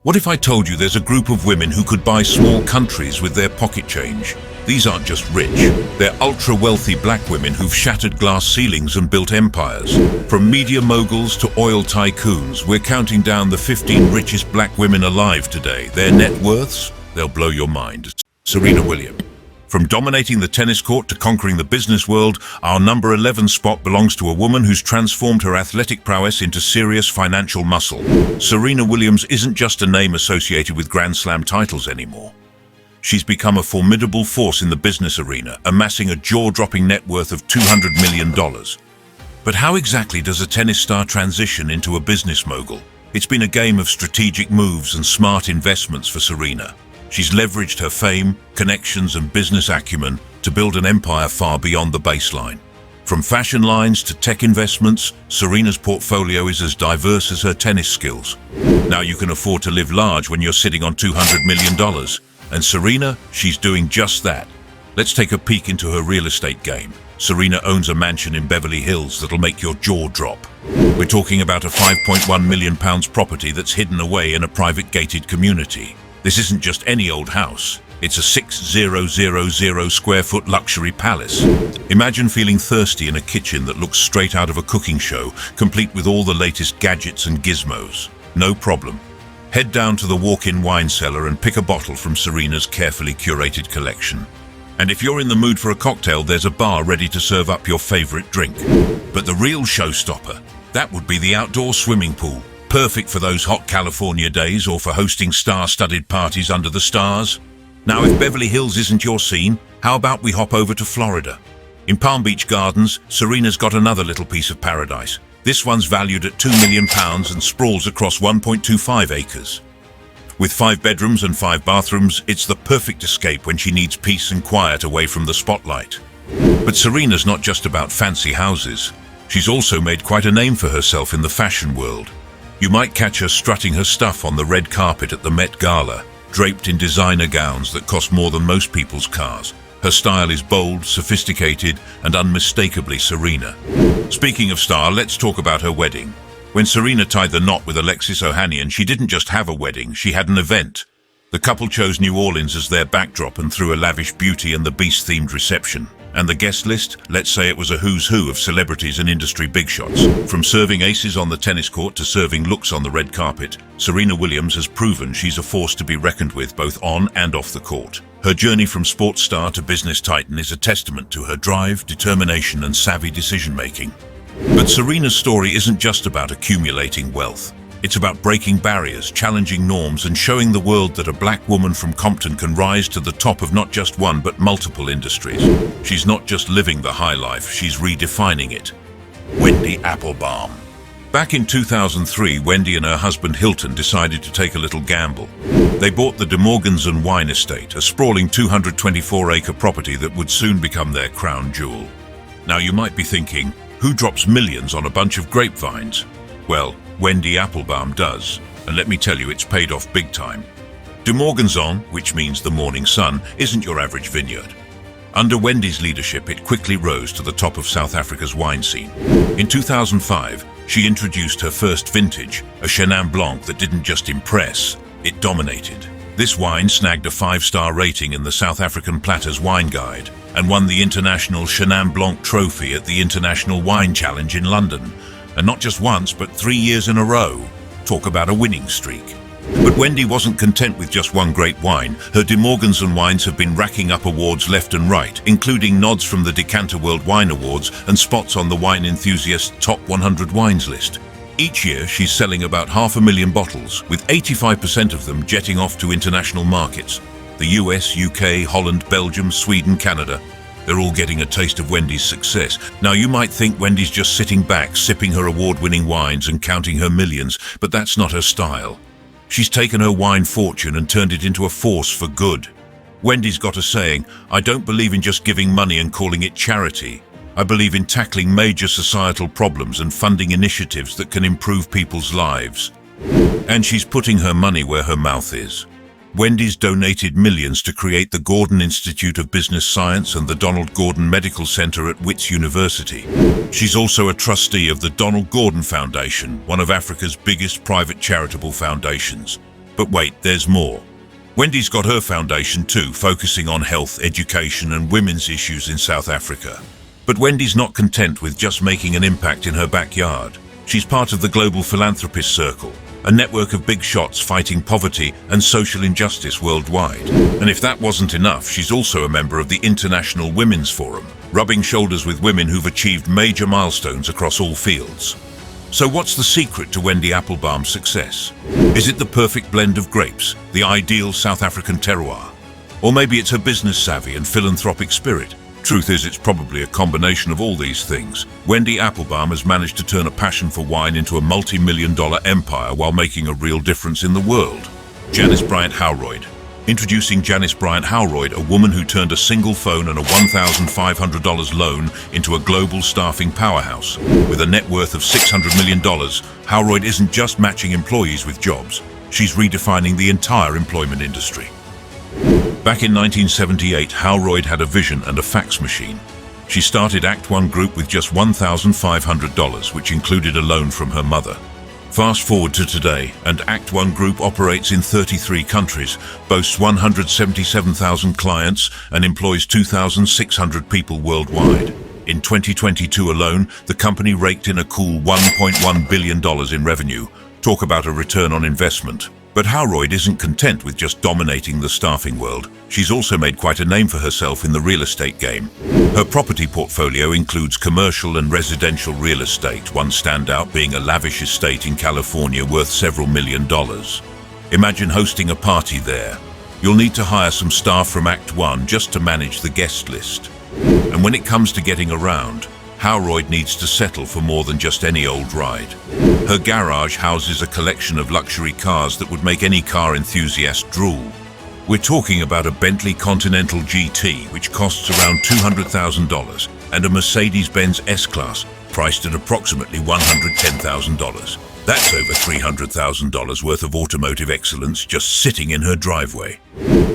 What if I told you there's a group of women who could buy small countries with their pocket change? These aren't just rich, they're ultra-wealthy black women who've shattered glass ceilings and built empires. From media moguls to oil tycoons, we're counting down the 15 richest black women alive today. Their net worths? They'll blow your mind. Serena Williams. From dominating the tennis court to conquering the business world, our number 11 spot belongs to a woman who's transformed her athletic prowess into serious financial muscle. Serena Williams isn't just a name associated with Grand Slam titles anymore. She's become a formidable force in the business arena, amassing a jaw-dropping net worth of $200 million. But how exactly does a tennis star transition into a business mogul? It's been a game of strategic moves and smart investments for Serena. She's leveraged her fame, connections and business acumen to build an empire far beyond the baseline. From fashion lines to tech investments, Serena's portfolio is as diverse as her tennis skills. Now you can afford to live large when you're sitting on $200 million. And Serena, she's doing just that. Let's take a peek into her real estate game. Serena owns a mansion in Beverly Hills that'll make your jaw drop. We're talking about a £5.1 million property that's hidden away in a private gated community. This isn't just any old house. It's a 6,000 square foot luxury palace. Imagine feeling thirsty in a kitchen that looks straight out of a cooking show, complete with all the latest gadgets and gizmos. No problem. Head down to the walk-in wine cellar and pick a bottle from Serena's carefully curated collection. And if you're in the mood for a cocktail, there's a bar ready to serve up your favorite drink. But the real showstopper, that would be the outdoor swimming pool. Perfect for those hot California days or for hosting star-studded parties under the stars. Now, if Beverly Hills isn't your scene, how about we hop over to Florida? In Palm Beach Gardens, Serena's got another little piece of paradise. This one's valued at £2 million and sprawls across 1.25 acres. With 5 bedrooms and 5 bathrooms, it's the perfect escape when she needs peace and quiet away from the spotlight. But Serena's not just about fancy houses. She's also made quite a name for herself in the fashion world. You might catch her strutting her stuff on the red carpet at the Met Gala, draped in designer gowns that cost more than most people's cars. Her style is bold, sophisticated, and unmistakably Serena. Speaking of style, let's talk about her wedding. When Serena tied the knot with Alexis Ohanian, she didn't just have a wedding, she had an event. The couple chose New Orleans as their backdrop and threw a lavish Beauty and the Beast-themed reception. And the guest list? Let's say it was a who's who of celebrities and industry big shots. From serving aces on the tennis court to serving looks on the red carpet, Serena Williams has proven she's a force to be reckoned with both on and off the court. Her journey from sports star to business titan is a testament to her drive, determination, and savvy decision-making. But Serena's story isn't just about accumulating wealth. It's about breaking barriers, challenging norms, and showing the world that a black woman from Compton can rise to the top of not just one but multiple industries. She's not just living the high life, she's redefining it. Wendy Applebal. Back in 2003, Wendy and her husband Hilton decided to take a little gamble. They bought the De Morganson Wine Estate, a sprawling 224-acre property that would soon become their crown jewel. Now you might be thinking, who drops millions on a bunch of grapevines? Well, Wendy Applebal does, and let me tell you, it's paid off big time. De Morganson, which means the morning sun, isn't your average vineyard. Under Wendy's leadership, it quickly rose to the top of South Africa's wine scene. In 2005, she introduced her first vintage, a Chenin Blanc that didn't just impress, it dominated. This wine snagged a 5-star rating in the South African Platters Wine Guide and won the International Chenin Blanc Trophy at the International Wine Challenge in London. And not just once, but 3 years in a row. Talk about a winning streak. But Wendy wasn't content with just one great wine. Her De Morganson wines have been racking up awards left and right, including nods from the Decanter World Wine Awards and spots on the Wine Enthusiast's Top 100 Wines list. Each year, she's selling about 500,000 bottles, with 85% of them jetting off to international markets. The US, UK, Holland, Belgium, Sweden, Canada. They're all getting a taste of Wendy's success. Now you might think Wendy's just sitting back, sipping her award-winning wines and counting her millions, but that's not her style. She's taken her wine fortune and turned it into a force for good. Wendy's got a saying, "I don't believe in just giving money and calling it charity. I believe in tackling major societal problems and funding initiatives that can improve people's lives." And she's putting her money where her mouth is. Wendy's donated millions to create the Gordon Institute of Business Science and the Donald Gordon Medical Center at Wits University. She's also a trustee of the Donald Gordon Foundation, one of Africa's biggest private charitable foundations. But wait, there's more. Wendy's got her foundation too, focusing on health, education and women's issues in South Africa. But Wendy's not content with just making an impact in her backyard. She's part of the Global Philanthropist Circle, a network of big shots fighting poverty and social injustice worldwide. And if that wasn't enough, she's also a member of the International Women's Forum, rubbing shoulders with women who've achieved major milestones across all fields. So what's the secret to Wendy Applebal's success? Is it the perfect blend of grapes, the ideal South African terroir? Or maybe it's her business savvy and philanthropic spirit? Truth is, it's probably a combination of all these things. Wendy Applebal has managed to turn a passion for wine into a multi-million-dollar empire while making a real difference in the world. Janice Bryant Howroyd. Introducing Janice Bryant Howroyd, a woman who turned a single phone and a $1,500 loan into a global staffing powerhouse. With a net worth of $600 million, Howroyd isn't just matching employees with jobs. She's redefining the entire employment industry. Back in 1978, Howroyd had a vision and a fax machine. She started Act One Group with just $1,500, which included a loan from her mother. Fast forward to today, and Act One Group operates in 33 countries, boasts 177,000 clients, and employs 2,600 people worldwide. In 2022 alone, the company raked in a cool $1.1 billion in revenue. Talk about a return on investment. But Howroyd isn't content with just dominating the staffing world. She's also made quite a name for herself in the real estate game. Her property portfolio includes commercial and residential real estate, one standout being a lavish estate in California worth several $1 million. Imagine hosting a party there. You'll need to hire some staff from Act One just to manage the guest list. And when it comes to getting around, Howroyd needs to settle for more than just any old ride. Her garage houses a collection of luxury cars that would make any car enthusiast drool. We're talking about a Bentley Continental GT, which costs around $200,000, and a Mercedes-Benz S-Class, priced at approximately $110,000. That's over $300,000 worth of automotive excellence just sitting in her driveway.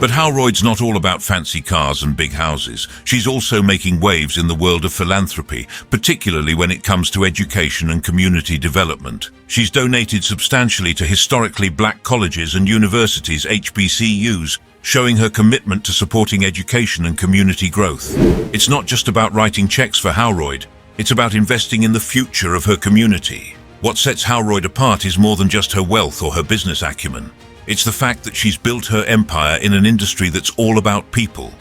But Howroyd's not all about fancy cars and big houses. She's also making waves in the world of philanthropy, particularly when it comes to education and community development. She's donated substantially to historically black colleges and universities, HBCUs, showing her commitment to supporting education and community growth. It's not just about writing checks for Howroyd. It's about investing in the future of her community. What sets Howroyd apart is more than just her wealth or her business acumen. It's the fact that she's built her empire in an industry that's all about people.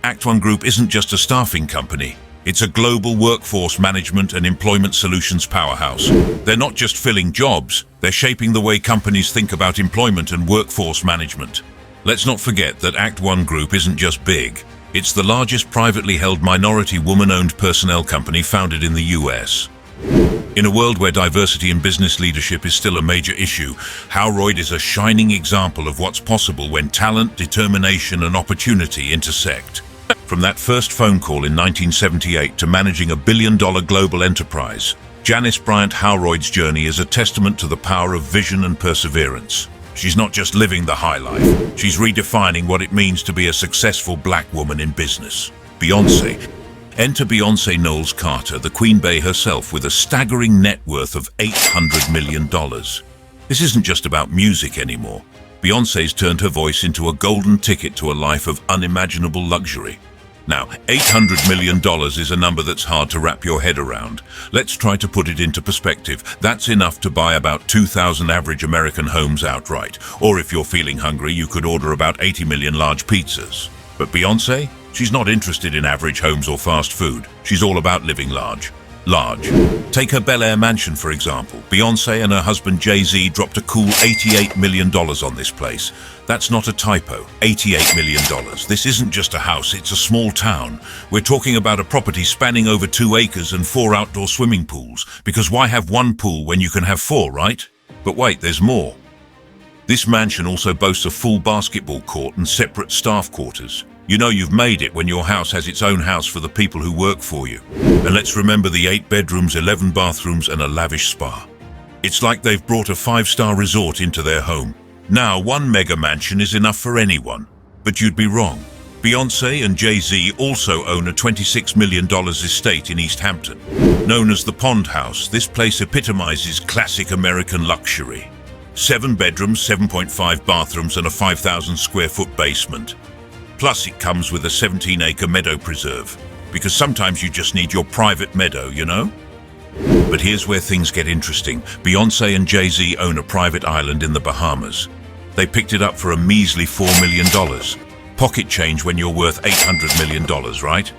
Act One Group isn't just a staffing company. It's a global workforce management and employment solutions powerhouse. They're not just filling jobs, they're shaping the way companies think about employment and workforce management. Let's not forget that Act One Group isn't just big. It's the largest privately held minority woman-owned personnel company founded in the US. In a world where diversity in business leadership is still a major issue, Howroyd is a shining example of what's possible when talent, determination, and opportunity intersect. From that first phone call in 1978 to managing a billion-dollar global enterprise, Janice Bryant Howroyd's journey is a testament to the power of vision and perseverance. She's not just living the high life, she's redefining what it means to be a successful black woman in business. Beyonce. Enter Beyonce Knowles Carter, the Queen Bey herself, with a staggering net worth of $800 million. This isn't just about music anymore. Beyonce's turned her voice into a golden ticket to a life of unimaginable luxury. Now, $800 million is a number that's hard to wrap your head around. Let's try to put it into perspective. That's enough to buy about 2,000 average American homes outright. Or if you're feeling hungry, you could order about 80 million large pizzas. But Beyonce? She's not interested in average homes or fast food. She's all about living large. Large. Take her Bel Air mansion, for example. Beyonce and her husband Jay-Z dropped a cool $88 million on this place. That's not a typo. $88 million. This isn't just a house, it's a small town. We're talking about a property spanning over 2 acres and 4 outdoor swimming pools. Because why have one pool when you can have 4, right? But wait, there's more. This mansion also boasts a full basketball court and separate staff quarters. You know you've made it when your house has its own house for the people who work for you. And let's remember the 8 bedrooms, 11 bathrooms, and a lavish spa. It's like they've brought a 5-star resort into their home. Now, one mega mansion is enough for anyone. But you'd be wrong. Beyonce and Jay-Z also own a $26 million estate in East Hampton. Known as the Pond House, this place epitomizes classic American luxury. 7 bedrooms, 7.5 bathrooms and a 5,000 square foot basement. Plus it comes with a 17-acre meadow preserve, because sometimes you just need your private meadow, you know? But here's where things get interesting. Beyonce and Jay-Z own a private island in the Bahamas. They picked it up for a measly $4 million. Pocket change when you're worth $800 million, right?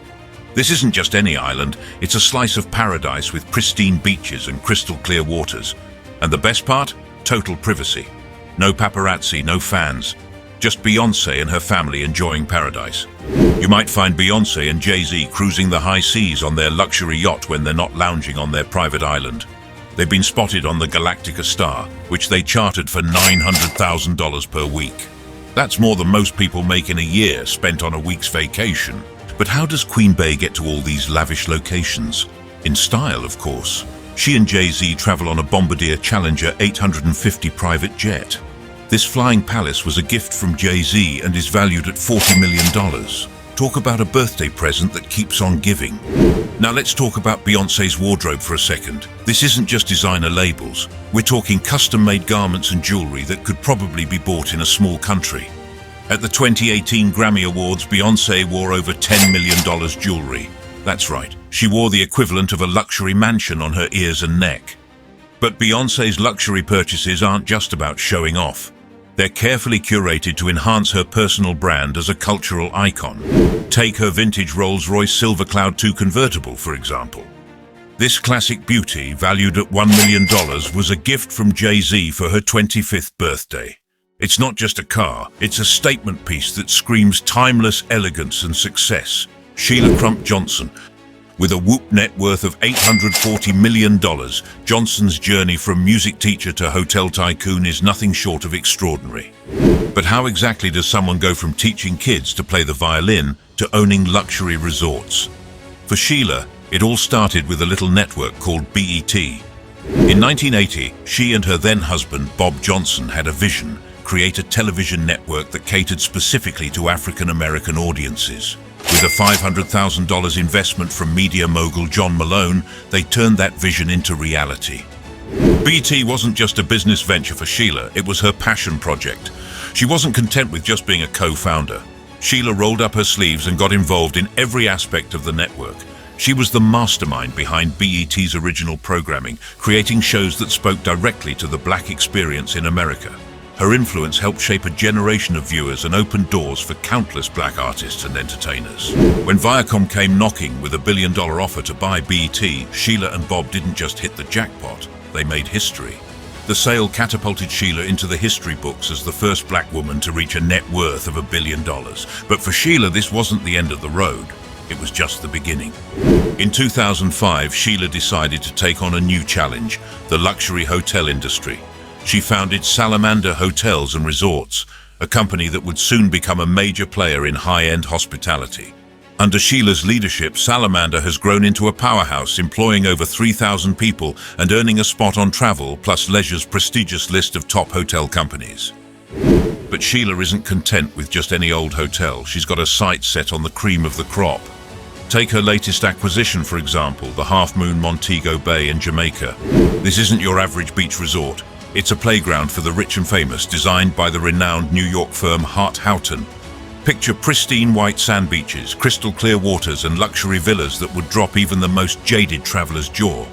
This isn't just any island, it's a slice of paradise with pristine beaches and crystal clear waters. And the best part? Total privacy. No paparazzi, no fans. Just Beyonce and her family enjoying paradise. You might find Beyonce and Jay-Z cruising the high seas on their luxury yacht when they're not lounging on their private island. They've been spotted on the Galactica Star, which they chartered for $900,000 per week. That's more than most people make in a year spent on a week's vacation. But how does Queen Bey get to all these lavish locations? In style, of course. She and Jay-Z travel on a Bombardier Challenger 850 private jet. This flying palace was a gift from Jay-Z and is valued at $40 million. Talk about a birthday present that keeps on giving. Now let's talk about Beyonce's wardrobe for a second. This isn't just designer labels. We're talking custom-made garments and jewelry that could probably be bought in a small country. At the 2018 Grammy Awards, Beyonce wore over $10 million jewelry. That's right, she wore the equivalent of a luxury mansion on her ears and neck. But Beyonce's luxury purchases aren't just about showing off. They're carefully curated to enhance her personal brand as a cultural icon. Take her vintage Rolls-Royce Silver Cloud 2 convertible, for example. This classic beauty, valued at $1 million, was a gift from Jay-Z for her 25th birthday. It's not just a car, it's a statement piece that screams timeless elegance and success. Sheila Crump Johnson. With a whoop net worth of $840 million, Johnson's journey from music teacher to hotel tycoon is nothing short of extraordinary. But how exactly does someone go from teaching kids to play the violin to owning luxury resorts? For Sheila, it all started with a little network called BET. In 1980, she and her then-husband, Bob Johnson, had a vision: create a television network that catered specifically to African-American audiences. With a $500,000 investment from media mogul John Malone, they turned that vision into reality. BET wasn't just a business venture for Sheila, it was her passion project. She wasn't content with just being a co-founder. Sheila rolled up her sleeves and got involved in every aspect of the network. She was the mastermind behind BET's original programming, creating shows that spoke directly to the Black experience in America. Her influence helped shape a generation of viewers and opened doors for countless Black artists and entertainers. When Viacom came knocking with $1 billion offer to buy BET, Sheila and Bob didn't just hit the jackpot, they made history. The sale catapulted Sheila into the history books as the first Black woman to reach a net worth of $1 billion. But for Sheila, this wasn't the end of the road. It was just the beginning. In 2005, Sheila decided to take on a new challenge: the luxury hotel industry. She founded Salamander Hotels and Resorts, a company that would soon become a major player in high-end hospitality. Under Sheila's leadership, Salamander has grown into a powerhouse, employing over 3,000 people and earning a spot on Travel plus Leisure's prestigious list of top hotel companies. But Sheila isn't content with just any old hotel. She's got her sights set on the cream of the crop. Take her latest acquisition, for example, the Half Moon Montego Bay in Jamaica. This isn't your average beach resort. It's a playground for the rich and famous, designed by the renowned New York firm Hart Houghton. Picture pristine white sand beaches, crystal clear waters, and luxury villas that would drop even the most jaded traveler's jaw.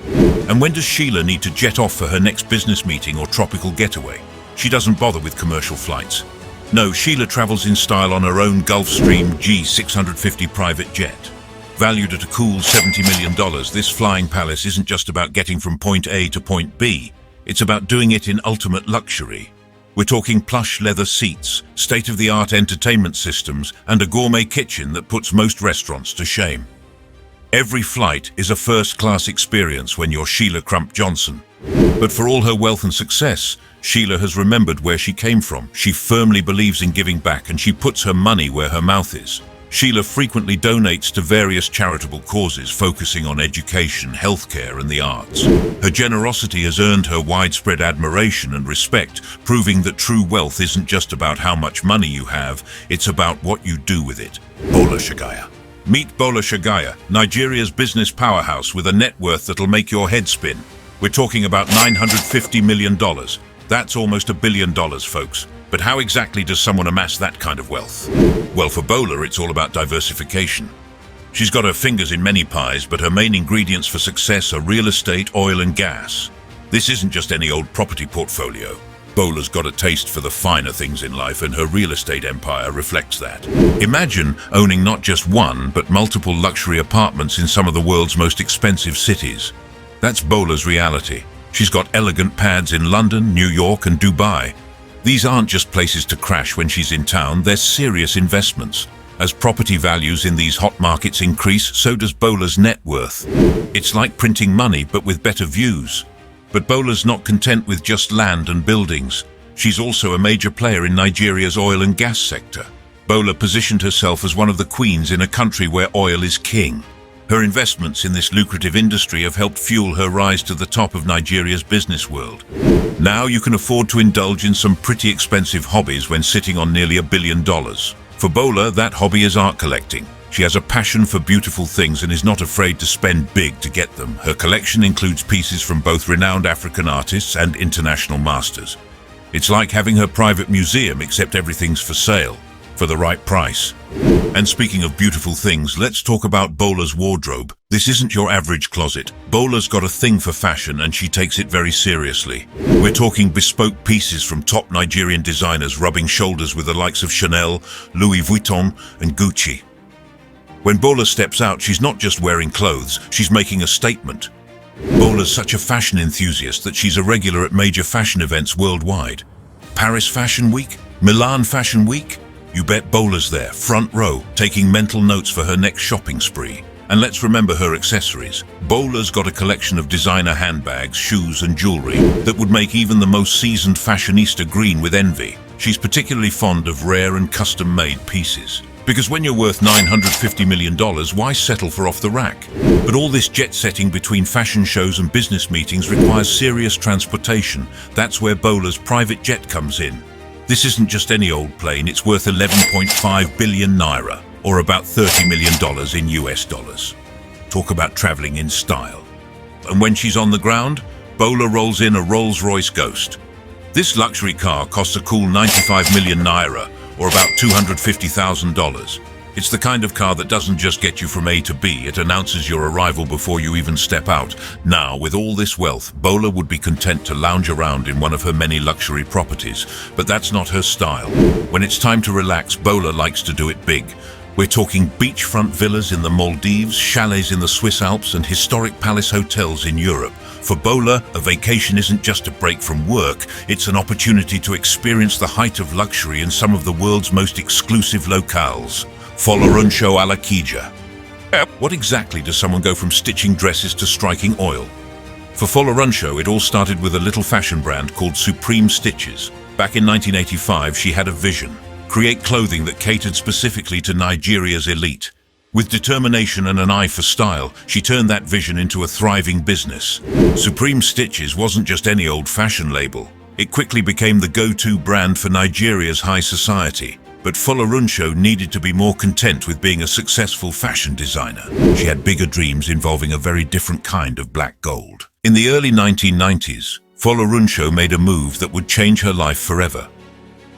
And when does Sheila need to jet off for her next business meeting or tropical getaway? She doesn't bother with commercial flights. No, Sheila travels in style on her own Gulfstream G650 private jet. Valued at a cool $70 million, this flying palace isn't just about getting from point A to point B. It's about doing it in ultimate luxury. We're talking plush leather seats, state-of-the-art entertainment systems, and a gourmet kitchen that puts most restaurants to shame. Every flight is a first-class experience when you're Sheila Crump Johnson. But for all her wealth and success, Sheila has remembered where she came from. She firmly believes in giving back, and she puts her money where her mouth is. Sheila frequently donates to various charitable causes focusing on education, healthcare, and the arts. Her generosity has earned her widespread admiration and respect, proving that true wealth isn't just about how much money you have, it's about what you do with it. Bola Shagaya. Meet Bola Shagaya, Nigeria's business powerhouse with a net worth that'll make your head spin. We're talking about $950 million. That's almost $1 billion, folks. But how exactly does someone amass that kind of wealth? Well, for Bola, it's all about diversification. She's got her fingers in many pies, but her main ingredients for success are real estate, oil and gas. This isn't just any old property portfolio. Bola's got a taste for the finer things in life, and her real estate empire reflects that. Imagine owning not just one, but multiple luxury apartments in some of the world's most expensive cities. That's Bola's reality. She's got elegant pads in London, New York, and Dubai. These aren't just places to crash when she's in town, they're serious investments. As property values in these hot markets increase, so does Bola's net worth. It's like printing money, but with better views. But Bola's not content with just land and buildings. She's also a major player in Nigeria's oil and gas sector. Bola positioned herself as one of the queens in a country where oil is king. Her investments in this lucrative industry have helped fuel her rise to the top of Nigeria's business world. Now you can afford to indulge in some pretty expensive hobbies when sitting on nearly $1 billion. For Bola, that hobby is art collecting. She has a passion for beautiful things and is not afraid to spend big to get them. Her collection includes pieces from both renowned African artists and international masters. It's like having her private museum, except everything's for sale, for the right price. And speaking of beautiful things, let's talk about Bola's wardrobe. This isn't your average closet. Bola's got a thing for fashion and she takes it very seriously. We're talking bespoke pieces from top Nigerian designers rubbing shoulders with the likes of Chanel, Louis Vuitton, and Gucci. When Bola steps out, she's not just wearing clothes, she's making a statement. Bola's such a fashion enthusiast that she's a regular at major fashion events worldwide. Paris Fashion Week? Milan Fashion Week? You bet Bola's there, front row, taking mental notes for her next shopping spree. And let's remember her accessories. Bola's got a collection of designer handbags, shoes and jewelry that would make even the most seasoned fashionista green with envy. She's particularly fond of rare and custom-made pieces. Because when you're worth $950 million, why settle for off the rack? But all this jet-setting between fashion shows and business meetings requires serious transportation. That's where Bola's private jet comes in. This isn't just any old plane, it's worth 11.5 billion naira, or about $30 million in US dollars. Talk about traveling in style. And when she's on the ground, Bola rolls in a Rolls-Royce Ghost. This luxury car costs a cool 95 million naira, or about $250,000. It's the kind of car that doesn't just get you from A to B, it announces your arrival before you even step out. Now, with all this wealth, Bola would be content to lounge around in one of her many luxury properties, but that's not her style. When it's time to relax, Bola likes to do it big. We're talking beachfront villas in the Maldives, chalets in the Swiss Alps, and historic palace hotels in Europe. For Bola, a vacation isn't just a break from work, it's an opportunity to experience the height of luxury in some of the world's most exclusive locales. Foloruncho alla Kija. What exactly does someone go from stitching dresses to striking oil? For Foloruncho, it all started with a little fashion brand called Supreme Stitches. Back in 1985, she had a vision: create clothing that catered specifically to Nigeria's elite. With determination and an eye for style, she turned that vision into a thriving business. Supreme Stitches wasn't just any old fashion label. It quickly became the go-to brand for Nigeria's high society. But Foloruncho needed to be more content with being a successful fashion designer. She had bigger dreams involving a very different kind of black gold. In the early 1990s, Foloruncho made a move that would change her life forever.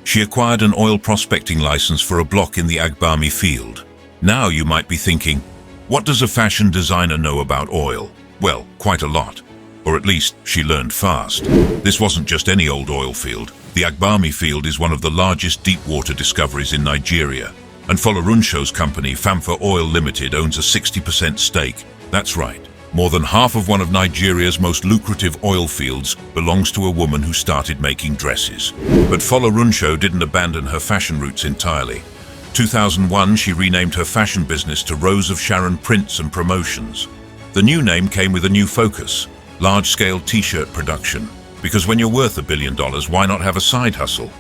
She acquired an oil prospecting license for a block in the Agbami field. Now you might be thinking, what does a fashion designer know about oil? Well, quite a lot. Or at least, she learned fast. This wasn't just any old oil field. The Agbami field is one of the largest deep-water discoveries in Nigeria. And Foloruncho's company, Famfa Oil Limited, owns a 60% stake. That's right. More than half of one of Nigeria's most lucrative oil fields belongs to a woman who started making dresses. But Foloruncho didn't abandon her fashion roots entirely. 2001, she renamed her fashion business to Rose of Sharon Prints and Promotions. The new name came with a new focus: large-scale t-shirt production. Because when you're worth $1 billion, why not have a side hustle?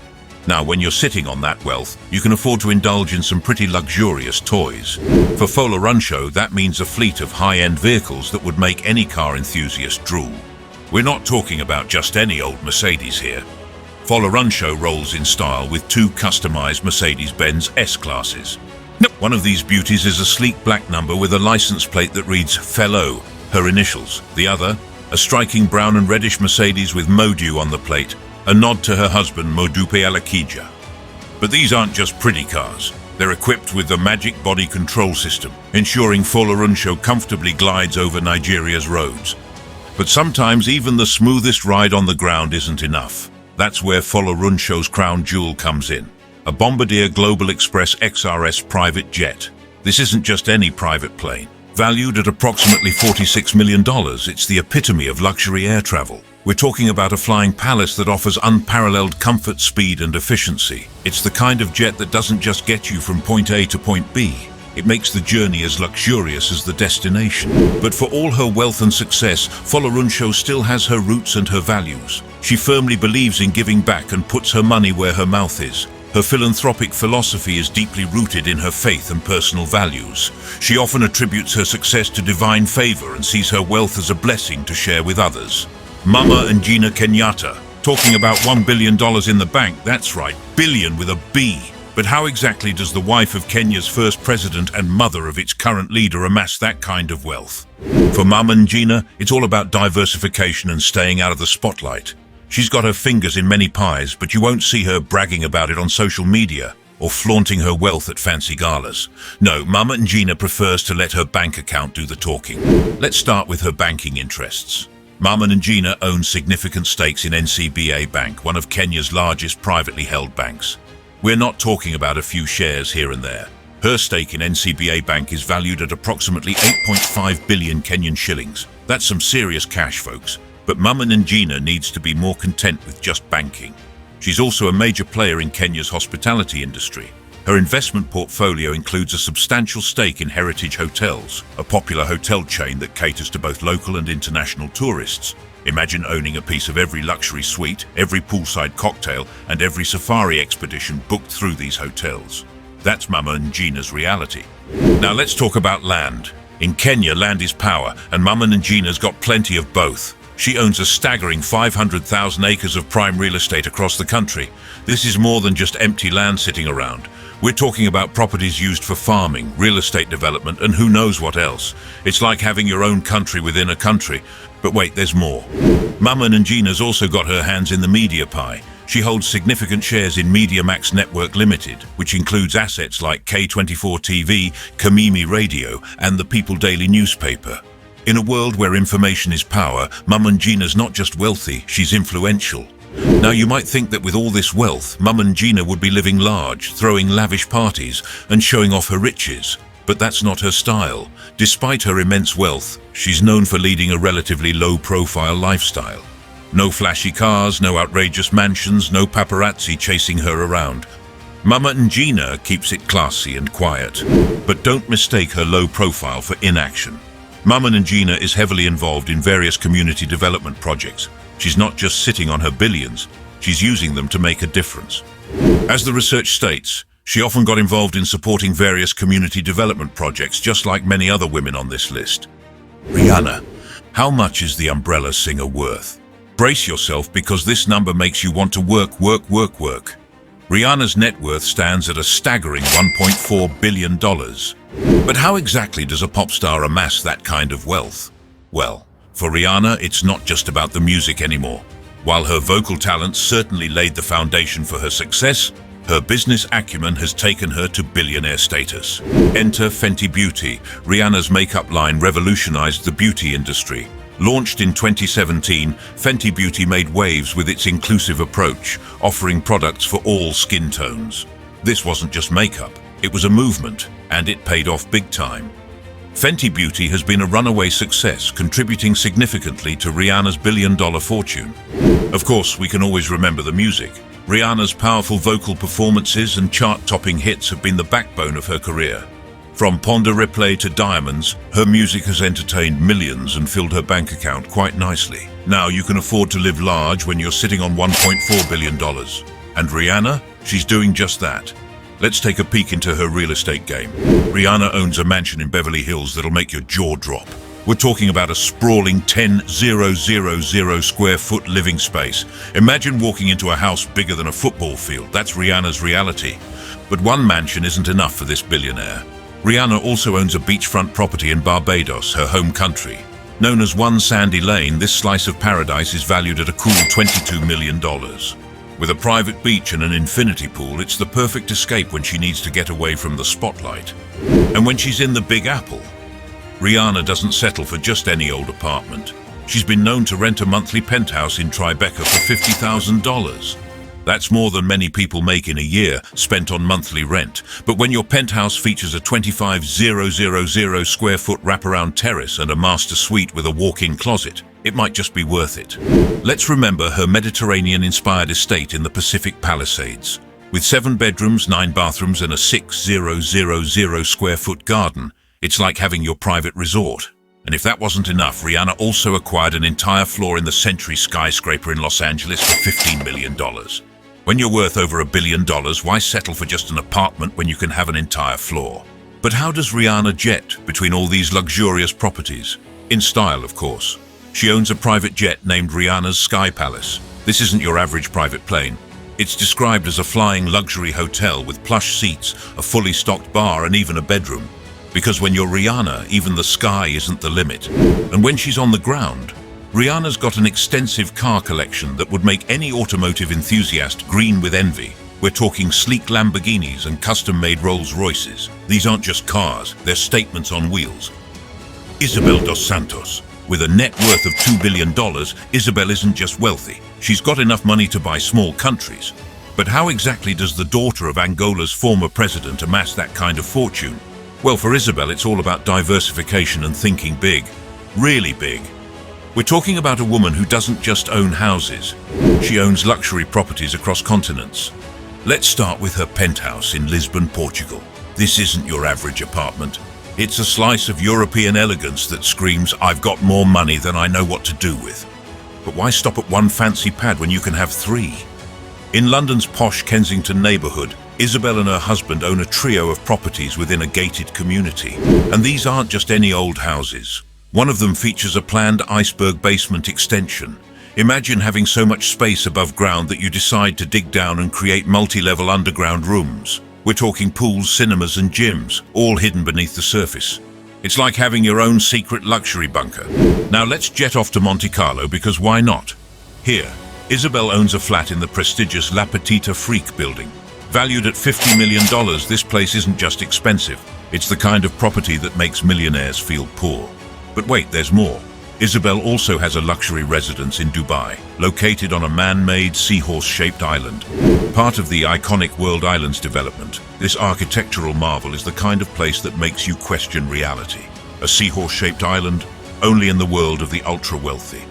Now, when you're sitting on that wealth, you can afford to indulge in some pretty luxurious toys. For Foloruncho, that means a fleet of high-end vehicles that would make any car enthusiast drool. We're not talking about just any old Mercedes here. Foloruncho rolls in style with two customized Mercedes-Benz S-Classes. One of these beauties is a sleek black number with a license plate that reads Fellow, her initials. The other, a striking brown and reddish Mercedes with Modu on the plate, a nod to her husband Modupe Alakija. But these aren't just pretty cars. They're equipped with the magic body control system, ensuring Folorunsho comfortably glides over Nigeria's roads. But sometimes even the smoothest ride on the ground isn't enough. That's where Folorunsho's crown jewel comes in. A Bombardier Global Express XRS private jet. This isn't just any private plane. Valued at approximately $46 million, it's the epitome of luxury air travel. We're talking about a flying palace that offers unparalleled comfort, speed, and efficiency. It's the kind of jet that doesn't just get you from point A to point B. It makes the journey as luxurious as the destination. But for all her wealth and success, Folorunsho still has her roots and her values. She firmly believes in giving back and puts her money where her mouth is. Her philanthropic philosophy is deeply rooted in her faith and personal values. She often attributes her success to divine favor and sees her wealth as a blessing to share with others. Mama Ngina Kenyatta, talking about $1 billion in the bank, that's right, billion with a B. But how exactly does the wife of Kenya's first president and mother of its current leader amass that kind of wealth? For Mama Ngina, it's all about diversification and staying out of the spotlight. She's got her fingers in many pies, but you won't see her bragging about it on social media or flaunting her wealth at fancy galas. No, Mama Ngina prefers to let her bank account do the talking. Let's start with her banking interests. Mama Ngina owns significant stakes in NCBA Bank, one of Kenya's largest privately held banks. We're not talking about a few shares here and there. Her stake in NCBA Bank is valued at approximately 8.5 billion Kenyan shillings. That's some serious cash, folks. But Mama Ngina needs to be more content with just banking. She's also a major player in Kenya's hospitality industry. Her investment portfolio includes a substantial stake in Heritage Hotels, a popular hotel chain that caters to both local and international tourists. Imagine owning a piece of every luxury suite, every poolside cocktail, and every safari expedition booked through these hotels. That's Mama Ngina's reality. Now let's talk about land. In Kenya, land is power, and Mama Ngina's got plenty of both. She owns a staggering 500,000 acres of prime real estate across the country. This is more than just empty land sitting around. We're talking about properties used for farming, real estate development, and who knows what else. It's like having your own country within a country. But wait, there's more. Mama Ngina's also got her hands in the media pie. She holds significant shares in MediaMax Network Limited, which includes assets like K24 TV, Kamimi Radio, and the People Daily newspaper. In a world where information is power, Mama Ngina's not just wealthy, she's influential. Now you might think that with all this wealth, Mama Ngina would be living large, throwing lavish parties, and showing off her riches. But that's not her style. Despite her immense wealth, she's known for leading a relatively low-profile lifestyle. No flashy cars, no outrageous mansions, no paparazzi chasing her around. Mama Ngina keeps it classy and quiet. But don't mistake her low profile for inaction. Mama Ngina is heavily involved in various community development projects. She's not just sitting on her billions, she's using them to make a difference. As the research states, she often got involved in supporting various community development projects, just like many other women on this list. Rihanna, how much is the umbrella singer worth? Brace yourself, because this number makes you want to work. Rihanna's net worth stands at a staggering $1.4 billion. But how exactly does a pop star amass that kind of wealth? Well, for Rihanna, it's not just about the music anymore. While her vocal talents certainly laid the foundation for her success, her business acumen has taken her to billionaire status. Enter Fenty Beauty. Rihanna's makeup line revolutionized the beauty industry. Launched in 2017, Fenty Beauty made waves with its inclusive approach, offering products for all skin tones. This wasn't just makeup, it was a movement, and it paid off big time. Fenty Beauty has been a runaway success, contributing significantly to Rihanna's billion-dollar fortune. Of course, we can always remember the music. Rihanna's powerful vocal performances and chart-topping hits have been the backbone of her career. From Ponda Replay to Diamonds, her music has entertained millions and filled her bank account quite nicely. Now you can afford to live large when you're sitting on $1.4 billion. And Rihanna? She's doing just that. Let's take a peek into her real estate game. Rihanna owns a mansion in Beverly Hills that'll make your jaw drop. We're talking about a sprawling 10,000 square foot living space. Imagine walking into a house bigger than a football field. That's Rihanna's reality. But one mansion isn't enough for this billionaire. Rihanna also owns a beachfront property in Barbados, her home country. Known as One Sandy Lane, this slice of paradise is valued at a cool $22 million. With a private beach and an infinity pool, it's the perfect escape when she needs to get away from the spotlight. And when she's in the Big Apple, Rihanna doesn't settle for just any old apartment. She's been known to rent a monthly penthouse in Tribeca for $50,000. That's more than many people make in a year spent on monthly rent. But when your penthouse features a 25,000 square foot wraparound terrace and a master suite with a walk-in closet, it might just be worth it. Let's remember her Mediterranean-inspired estate in the Pacific Palisades. With 7 bedrooms, 9 bathrooms and a 6,000 square foot garden, it's like having your private resort. And if that wasn't enough, Rihanna also acquired an entire floor in the Century skyscraper in Los Angeles for $15 million. When you're worth over $1 billion, why settle for just an apartment when you can have an entire floor? But how does Rihanna jet between all these luxurious properties? In style, of course. She owns a private jet named Rihanna's Sky Palace. This isn't your average private plane. It's described as a flying luxury hotel with plush seats, a fully stocked bar and even a bedroom. Because when you're Rihanna, even the sky isn't the limit. And when she's on the ground, Rihanna's got an extensive car collection that would make any automotive enthusiast green with envy. We're talking sleek Lamborghinis and custom-made Rolls-Royces. These aren't just cars, they're statements on wheels. Isabel dos Santos. With a net worth of $2 billion, Isabel isn't just wealthy. She's got enough money to buy small countries. But how exactly does the daughter of Angola's former president amass that kind of fortune? Well, for Isabel, it's all about diversification and thinking big. Really big. We're talking about a woman who doesn't just own houses. She owns luxury properties across continents. Let's start with her penthouse in Lisbon, Portugal. This isn't your average apartment. It's a slice of European elegance that screams, I've got more money than I know what to do with. But why stop at one fancy pad when you can have 3? In London's posh Kensington neighborhood, Isabel and her husband own a trio of properties within a gated community. And these aren't just any old houses. One of them features a planned iceberg basement extension. Imagine having so much space above ground that you decide to dig down and create multi-level underground rooms. We're talking pools, cinemas and gyms, all hidden beneath the surface. It's like having your own secret luxury bunker. Now let's jet off to Monte Carlo, because why not? Here, Isabel owns a flat in the prestigious La Petita Freak building. Valued at $50 million, this place isn't just expensive. It's the kind of property that makes millionaires feel poor. But wait, there's more. Isabel also has a luxury residence in Dubai, located on a man-made seahorse-shaped island. Part of the iconic World Islands development, this architectural marvel is the kind of place that makes you question reality. A seahorse-shaped island, only in the world of the ultra-wealthy.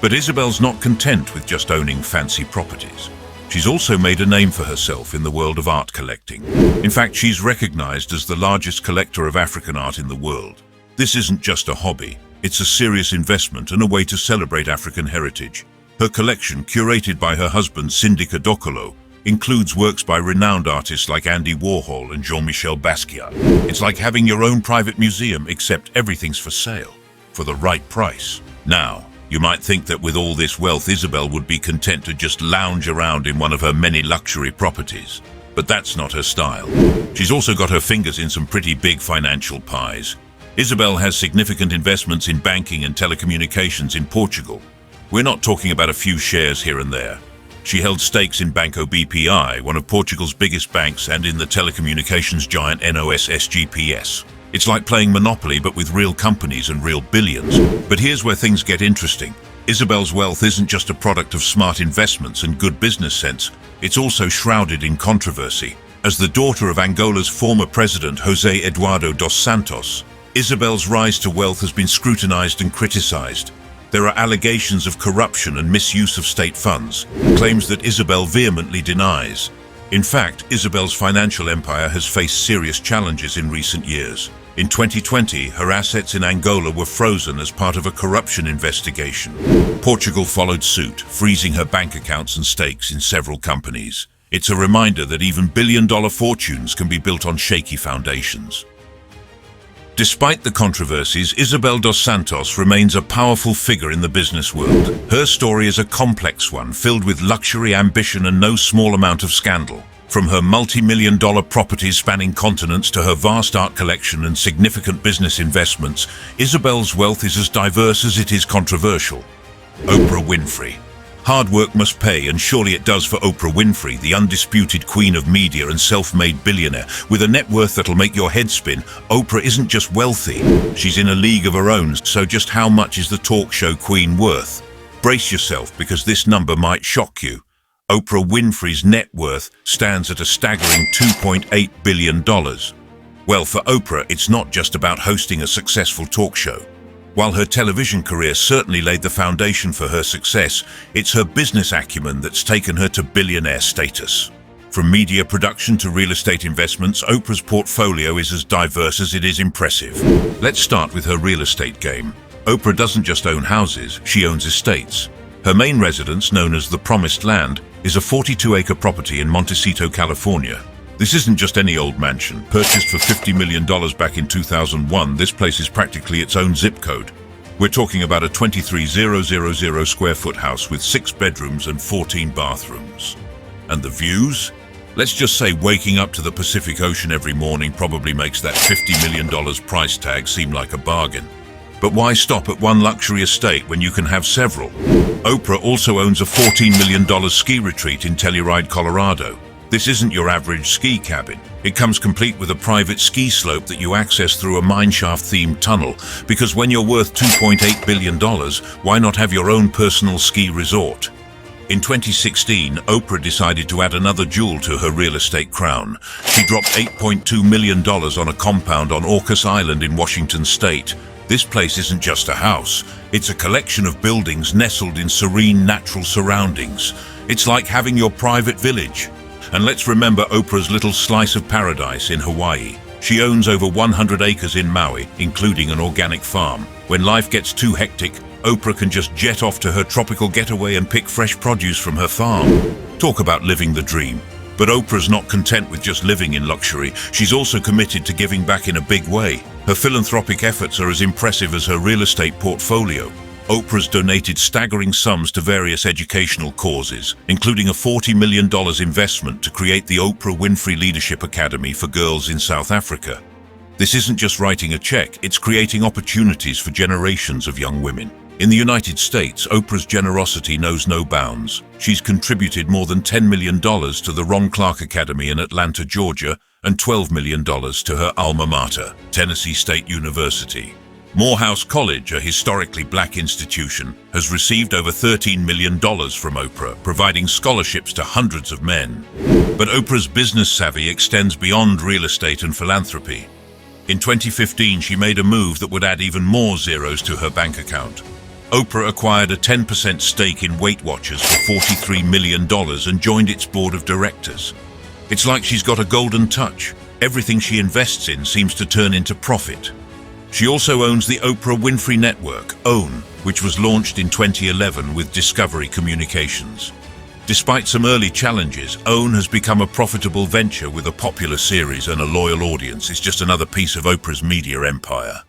But Isabel's not content with just owning fancy properties. She's also made a name for herself in the world of art collecting. In fact, she's recognized as the largest collector of African art in the world. This isn't just a hobby, it's a serious investment and a way to celebrate African heritage. Her collection, curated by her husband Sindika Dokolo, includes works by renowned artists like Andy Warhol and Jean-Michel Basquiat. It's like having your own private museum, except everything's for sale, for the right price. Now, you might think that with all this wealth, Isabel would be content to just lounge around in one of her many luxury properties. But that's not her style. She's also got her fingers in some pretty big financial pies. Isabel has significant investments in banking and telecommunications in Portugal. We're not talking about a few shares here and there. She held stakes in Banco BPI, one of Portugal's biggest banks, and in the telecommunications giant NOS SGPS. It's like playing Monopoly, but with real companies and real billions. But here's where things get interesting. Isabel's wealth isn't just a product of smart investments and good business sense. It's also shrouded in controversy. As the daughter of Angola's former president, José Eduardo dos Santos, Isabel's rise to wealth has been scrutinized and criticized. There are allegations of corruption and misuse of state funds, claims that Isabel vehemently denies. In fact, Isabel's financial empire has faced serious challenges in recent years. In 2020, her assets in Angola were frozen as part of a corruption investigation. Portugal followed suit, freezing her bank accounts and stakes in several companies. It's a reminder that even billion-dollar fortunes can be built on shaky foundations. Despite the controversies, Isabel dos Santos remains a powerful figure in the business world. Her story is a complex one, filled with luxury, ambition, and no small amount of scandal. From her multi-million-dollar properties spanning continents to her vast art collection and significant business investments, Isabel's wealth is as diverse as it is controversial. Oprah Winfrey. Hard work must pay, and surely it does for Oprah Winfrey, the undisputed queen of media and self-made billionaire. With a net worth that'll make your head spin, Oprah isn't just wealthy, she's in a league of her own. So just how much is the talk show queen worth? Brace yourself, because this number might shock you. Oprah Winfrey's net worth stands at a staggering $2.8 billion. Well, for Oprah, it's not just about hosting a successful talk show. While her television career certainly laid the foundation for her success, it's her business acumen that's taken her to billionaire status. From media production to real estate investments, Oprah's portfolio is as diverse as it is impressive. Let's start with her real estate game. Oprah doesn't just own houses, she owns estates. Her main residence, known as the Promised Land, is a 42-acre property in Montecito, California. This isn't just any old mansion. Purchased for $50 million back in 2001, this place is practically its own zip code. We're talking about a 23,000 square foot house with 6 bedrooms and 14 bathrooms. And the views? Let's just say waking up to the Pacific Ocean every morning probably makes that $50 million price tag seem like a bargain. But why stop at one luxury estate when you can have several? Oprah also owns a $14 million ski retreat in Telluride, Colorado. This isn't your average ski cabin. It comes complete with a private ski slope that you access through a mineshaft-themed tunnel, because when you're worth $2.8 billion, why not have your own personal ski resort? In 2016, Oprah decided to add another jewel to her real estate crown. She dropped $8.2 million on a compound on Orcas Island in Washington state. This place isn't just a house. It's a collection of buildings nestled in serene natural surroundings. It's like having your private village. And let's remember Oprah's little slice of paradise in Hawaii. She owns over 100 acres in Maui, including an organic farm. When life gets too hectic, Oprah can just jet off to her tropical getaway and pick fresh produce from her farm. Talk about living the dream. But Oprah's not content with just living in luxury. She's also committed to giving back in a big way. Her philanthropic efforts are as impressive as her real estate portfolio. Oprah's donated staggering sums to various educational causes, including a $40 million investment to create the Oprah Winfrey Leadership Academy for girls in South Africa. This isn't just writing a check, it's creating opportunities for generations of young women. In the United States, Oprah's generosity knows no bounds. She's contributed more than $10 million to the Ron Clark Academy in Atlanta, Georgia, and $12 million to her alma mater, Tennessee State University. Morehouse College, a historically black institution, has received over $13 million from Oprah, providing scholarships to hundreds of men. But Oprah's business savvy extends beyond real estate and philanthropy. In 2015, she made a move that would add even more zeros to her bank account. Oprah acquired a 10% stake in Weight Watchers for $43 million and joined its board of directors. It's like she's got a golden touch. Everything she invests in seems to turn into profit. She also owns the Oprah Winfrey Network, OWN, which was launched in 2011 with Discovery Communications. Despite some early challenges, OWN has become a profitable venture with a popular series and a loyal audience. It's just another piece of Oprah's media empire.